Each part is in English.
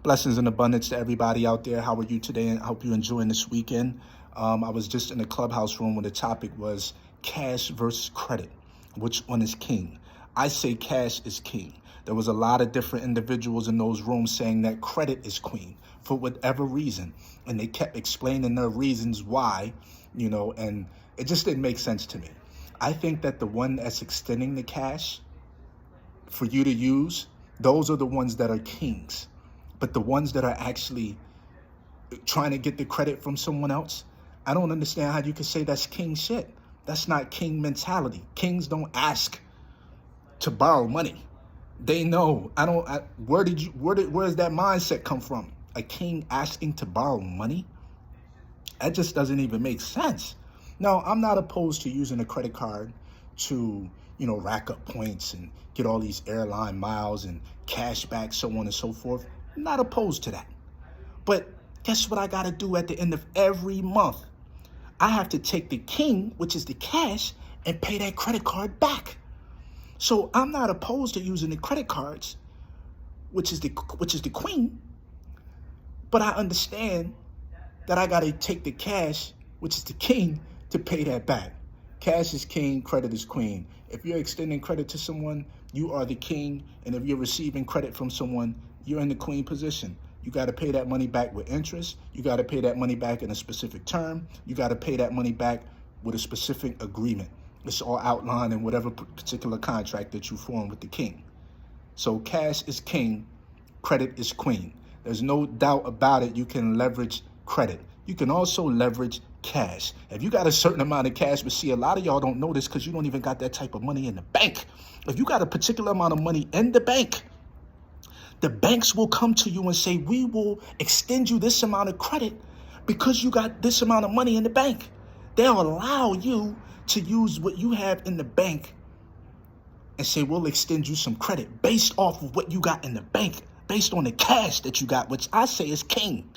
Blessings and abundance to everybody out there. How are you today? And I hope you're enjoying this weekend. I was just in a clubhouse room where the topic was cash versus credit. Which one is king? I say cash is king. There was a lot of different individuals in those rooms saying that credit is queen for whatever reason. And they kept explaining their reasons why, and it just didn't make sense to me. I think that the one that's extending the cash for you to use, those are the ones that are kings. But the ones that are actually trying to get the credit from someone else, I don't understand how you could say that's king shit. That's not king mentality. Kings don't ask to borrow money. They know. Where does that mindset come from? A king asking to borrow money? That just doesn't even make sense. No, I'm not opposed to using a credit card to, rack up points and get all these airline miles and cash back, so on and so forth. I'm not opposed to that. But guess what I got to do at the end of every month? I have to take the king, which is the cash, and pay that credit card back. So I'm not opposed to using the credit cards, which is the queen. But I understand that I got to take the cash, which is the king, to pay that back. Cash is king, credit is queen. If you're extending credit to someone, you are the king. And if you're receiving credit from someone, you're in the queen position. You got to pay that money back with interest. You got to pay that money back in a specific term. You got to pay that money back with a specific agreement. It's all outlined in whatever particular contract that you form with the king. So cash is king, credit is queen. There's no doubt about it. You can leverage credit. You can also leverage cash. If you got a certain amount of cash, but see, a lot of y'all don't know this because you don't even got that type of money in the bank. If you got a particular amount of money in the bank, the banks will come to you and say, we will extend you this amount of credit because you got this amount of money in the bank. They'll allow you to use what you have in the bank and say, we'll extend you some credit based off of what you got in the bank, based on the cash that you got, which I say is king.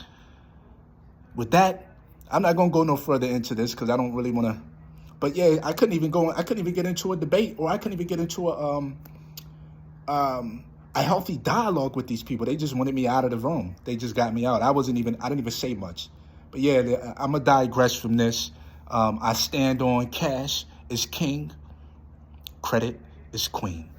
With that, I'm not going to go no further into this because I don't really want to. But yeah, I couldn't even get into a debate, or I couldn't even get into a healthy dialogue with these people. They just wanted me out of the room. They just got me out. I didn't even say much. But yeah, I'm going to digress from this. I stand on cash is king, credit is queen.